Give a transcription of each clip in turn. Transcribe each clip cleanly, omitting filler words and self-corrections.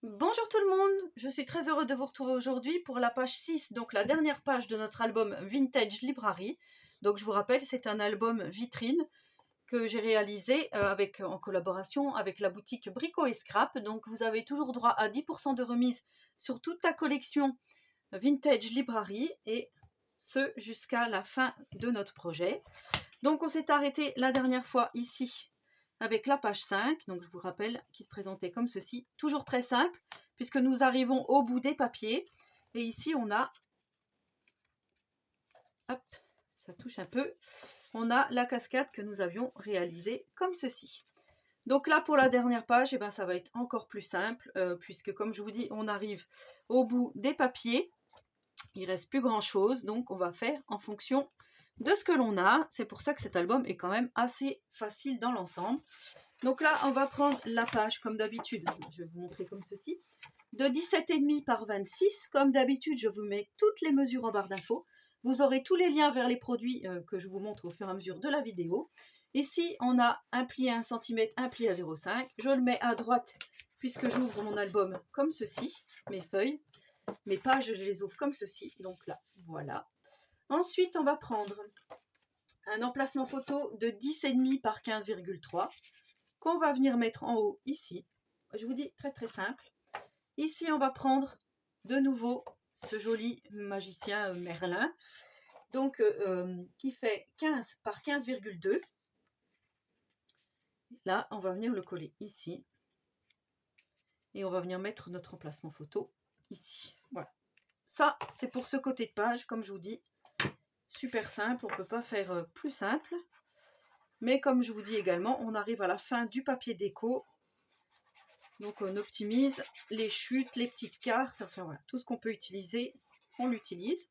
Bonjour tout le monde, je suis très heureuse de vous retrouver aujourd'hui pour la page 6, donc la dernière page de notre album Vintage Library. Donc je vous rappelle, c'est un album vitrine que j'ai réalisé en collaboration avec la boutique Brico et Scrap. Donc vous avez toujours droit à 10% de remise sur toute la collection Vintage Library et ce jusqu'à la fin de notre projet. Donc on s'est arrêté la dernière fois ici avec la page 5, donc je vous rappelle, qui se présentait comme ceci, toujours très simple, puisque nous arrivons au bout des papiers, et ici on a, hop, ça touche un peu, on a la cascade que nous avions réalisée comme ceci. Donc là pour la dernière page, ça va être encore plus simple, puisque comme je vous dis, on arrive au bout des papiers, il ne reste plus grand chose, donc on va faire en fonction de ce que l'on a. C'est pour ça que cet album est quand même assez facile dans l'ensemble. Donc là, on va prendre la page comme d'habitude. Je vais vous montrer comme ceci. De 17,5 par 26. Comme d'habitude, je vous mets toutes les mesures en barre d'infos. Vous aurez tous les liens vers les produits que je vous montre au fur et à mesure de la vidéo. Ici, on a un pli à 1 cm, un pli à 0,5. Je le mets à droite puisque j'ouvre mon album comme ceci. Mes feuilles, mes pages, je les ouvre comme ceci. Donc là, voilà. Ensuite, on va prendre un emplacement photo de 10,5 par 15,3 qu'on va venir mettre en haut ici. Je vous dis très simple. Ici, on va prendre de nouveau ce joli magicien Merlin, donc qui fait 15 par 15,2. Là, on va venir le coller ici. Et on va venir mettre notre emplacement photo ici. Voilà. Ça, c'est pour ce côté de page, comme je vous dis, super simple. On ne peut pas faire plus simple. Mais comme je vous dis également, on arrive à la fin du papier déco. Donc on optimise les chutes, les petites cartes, enfin voilà, tout ce qu'on peut utiliser, on l'utilise.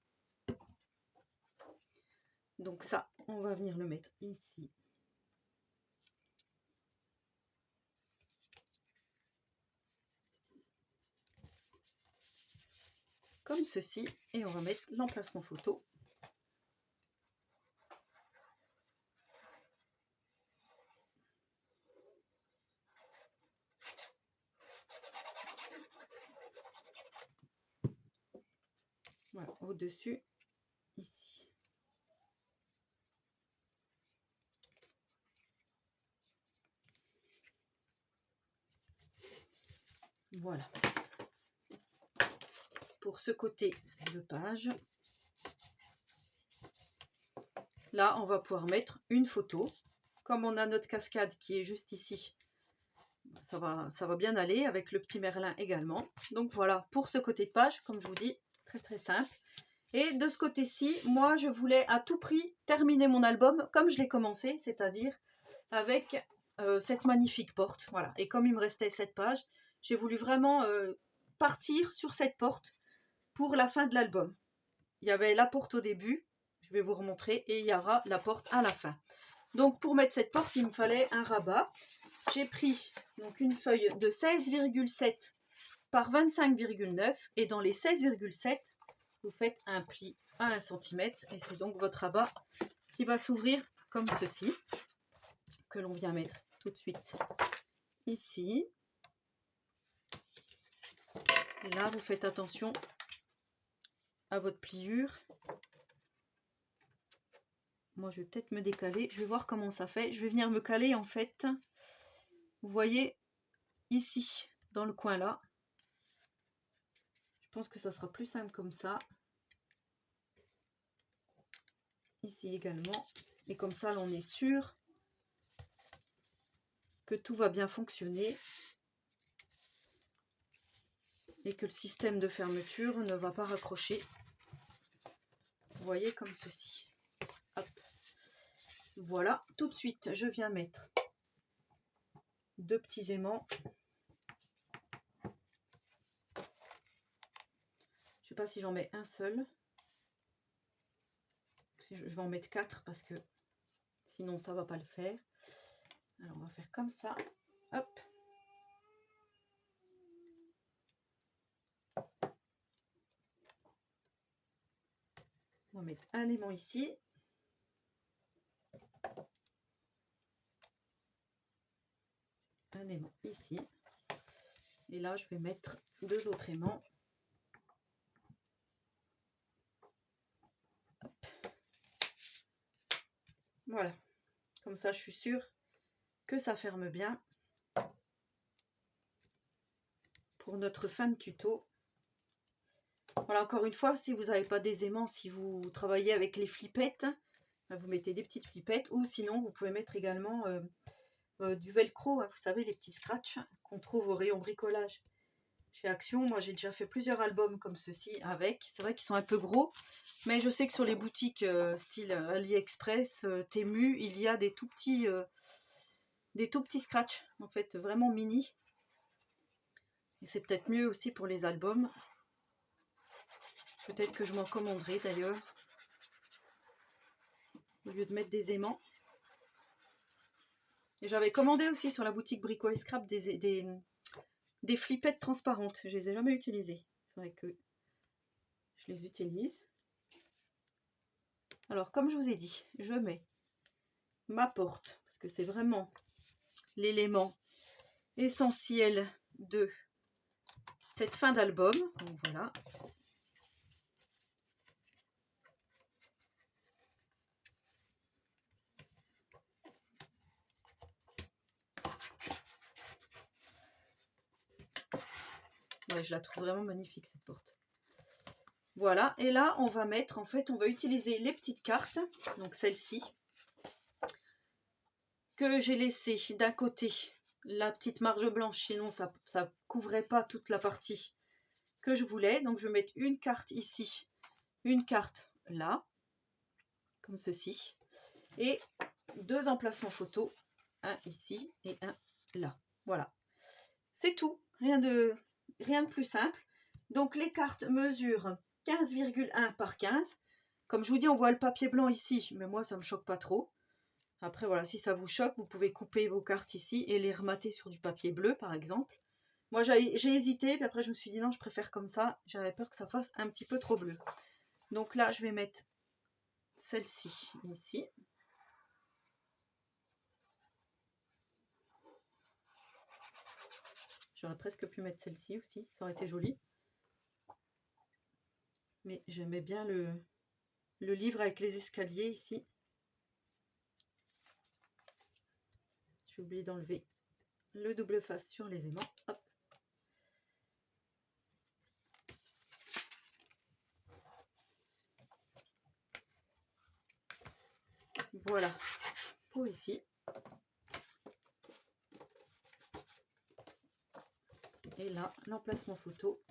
Donc ça, on va venir le mettre ici. Comme ceci, et on va mettre l'emplacement photo. Voilà, au-dessus, ici. Voilà. Pour ce côté de page. Là, on va pouvoir mettre une photo. Comme on a notre cascade qui est juste ici, ça va bien aller avec le petit Merlin également. Donc voilà, pour ce côté de page, comme je vous dis, très simple. Et de ce côté-ci, moi, je voulais à tout prix terminer mon album comme je l'ai commencé, c'est-à-dire avec cette magnifique porte. Voilà. Et comme il me restait 7 pages, j'ai voulu vraiment partir sur cette porte pour la fin de l'album. Il y avait la porte au début, je vais vous remontrer, et il y aura la porte à la fin. Donc pour mettre cette porte, il me fallait un rabat. J'ai pris donc une feuille de 16,7 par 25,9 et dans les 16,7, vous faites un pli à 1 cm et c'est donc votre rabat qui va s'ouvrir comme ceci, que l'on vient mettre tout de suite ici. Et là, vous faites attention à votre pliure. Moi, je vais peut-être me décaler. Je vais voir comment ça fait. Je vais venir me caler en fait. Vous voyez ici, dans le coin là. Je pense que ça sera plus simple comme ça. Ici également. Et comme ça, on est sûr que tout va bien fonctionner. Et que le système de fermeture ne va pas raccrocher. Vous voyez comme ceci. Hop. Voilà, tout de suite, je viens mettre 2 petits aimants. Je ne sais pas si j'en mets un seul. Je vais en mettre 4 parce que sinon ça ne va pas le faire. Alors on va faire comme ça. Hop. On va mettre un aimant ici. Un aimant ici. Et là, je vais mettre 2 autres aimants. Hop. Voilà. Comme ça, je suis sûre que ça ferme bien. Pour notre fin de tuto. Voilà, encore une fois, si vous n'avez pas des aimants, si vous travaillez avec les flippettes, vous mettez des petites flippettes, ou sinon vous pouvez mettre également du velcro, vous savez, les petits scratchs qu'on trouve au rayon bricolage chez Action. Moi j'ai déjà fait plusieurs albums comme ceci avec, c'est vrai qu'ils sont un peu gros, mais je sais que sur les boutiques style AliExpress, Temu, il y a des tout petits scratchs, en fait, vraiment mini. Et c'est peut-être mieux aussi pour les albums. Peut-être que je m'en commanderai d'ailleurs, au lieu de mettre des aimants. Et j'avais commandé aussi sur la boutique Brico et Scrap des flippettes transparentes. Je les ai jamais utilisées. C'est vrai que je les utilise. Alors, comme je vous ai dit, je mets ma porte, parce que c'est vraiment l'élément essentiel de cette fin d'album. Donc voilà. Ouais, je la trouve vraiment magnifique cette porte. Voilà, et là on va mettre, en fait, on va utiliser les petites cartes, donc celle-ci, que j'ai laissé d'un côté la petite marge blanche, sinon ça couvrait pas toute la partie que je voulais. Donc je vais mettre une carte ici, une carte là, comme ceci, et 2 emplacements photos, un ici et un là. Voilà, c'est tout, rien de plus simple. Donc les cartes mesurent 15,1 par 15. Comme je vous dis, on voit le papier blanc ici, mais moi ça me choque pas trop. Après voilà, si ça vous choque, vous pouvez couper vos cartes ici et les remater sur du papier bleu par exemple. Moi j'ai hésité, puis après je me suis dit non, je préfère comme ça, j'avais peur que ça fasse un petit peu trop bleu. Donc là je vais mettre celle-ci ici. J'aurais presque pu mettre celle-ci aussi, ça aurait été joli. Mais j'aimais bien le livre avec les escaliers ici. J'ai oublié d'enlever le double face sur les aimants. Hop. Voilà pour ici. Et là, l'emplacement photo.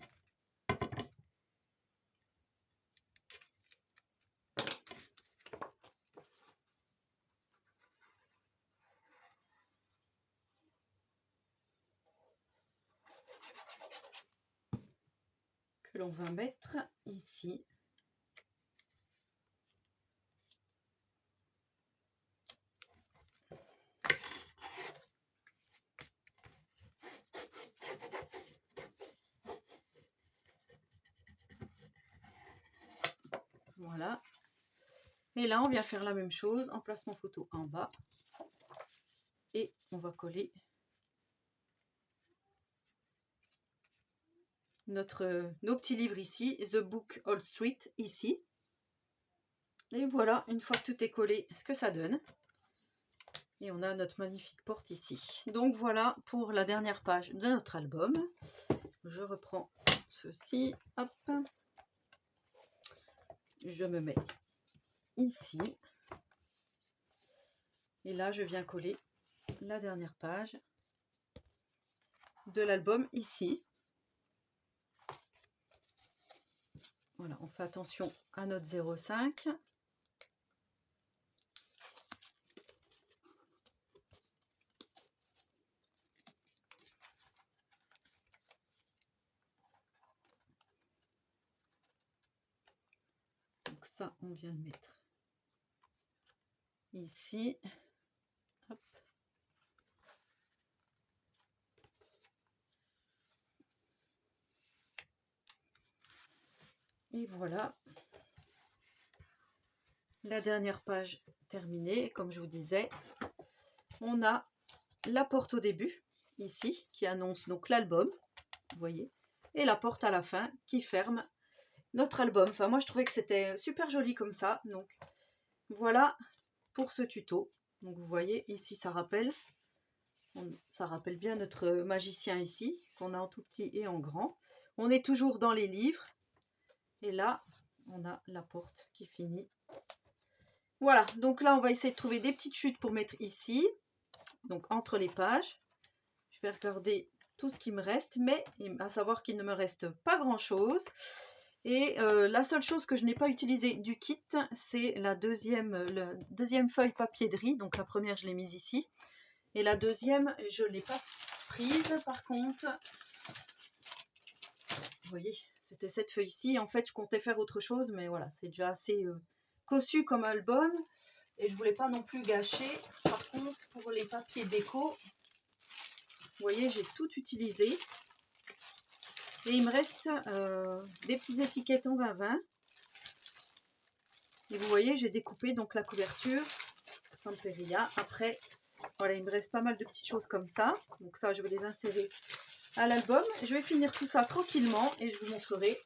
Que l'on va mettre ici. Voilà. Et là, on vient faire la même chose, emplacement photo en bas. Et on va coller nos petits livres ici, The Book Old Street ici. Et voilà, une fois que tout est collé, ce que ça donne. Et on a notre magnifique porte ici. Donc voilà pour la dernière page de notre album. Je reprends ceci, hop. Je me mets ici. Et là, je viens coller la dernière page de l'album ici. Voilà, on fait attention à notre 0,5. Donc ça, on vient le mettre ici. Hop. Et voilà. La dernière page terminée. Comme je vous disais, on a la porte au début, ici, qui annonce donc l'album. vous voyez, et la porte à la fin qui ferme notre album. Enfin, moi je trouvais que c'était super joli comme ça. Donc voilà pour ce tuto. Donc vous voyez ici ça rappelle, ça rappelle bien notre magicien ici, qu'on a en tout petit et en grand. On est toujours dans les livres. Et là, on a la porte qui finit. Voilà, donc là on va essayer de trouver des petites chutes pour mettre ici. Donc entre les pages. Je vais regarder tout ce qui me reste, mais à savoir qu'il ne me reste pas grand chose. Et la seule chose que je n'ai pas utilisée du kit, c'est la deuxième feuille papier de riz. Donc la première, je l'ai mise ici. Et la deuxième, je ne l'ai pas prise. Par contre, vous voyez, c'était cette feuille-ci. En fait, je comptais faire autre chose, mais voilà, c'est déjà assez cossu comme album. Et je ne voulais pas non plus gâcher. Par contre, pour les papiers déco, vous voyez, j'ai tout utilisé. Et il me reste des petites étiquettes en 20-20. Et vous voyez, j'ai découpé donc la couverture Stamperia. Après, voilà, il me reste pas mal de petites choses comme ça. Donc ça, je vais les insérer à l'album. Je vais finir tout ça tranquillement et je vous montrerai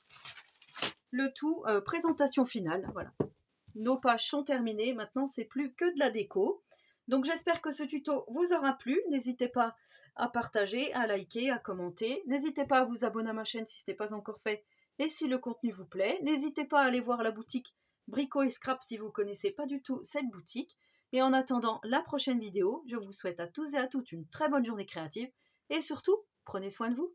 le tout présentation finale. Voilà. Nos pages sont terminées. Maintenant, c'est plus que de la déco. Donc j'espère que ce tuto vous aura plu. N'hésitez pas à partager, à liker, à commenter. N'hésitez pas à vous abonner à ma chaîne si ce n'est pas encore fait et si le contenu vous plaît. N'hésitez pas à aller voir la boutique Brico et Scrap si vous ne connaissez pas du tout cette boutique. Et en attendant la prochaine vidéo, je vous souhaite à tous et à toutes une très bonne journée créative et surtout, prenez soin de vous.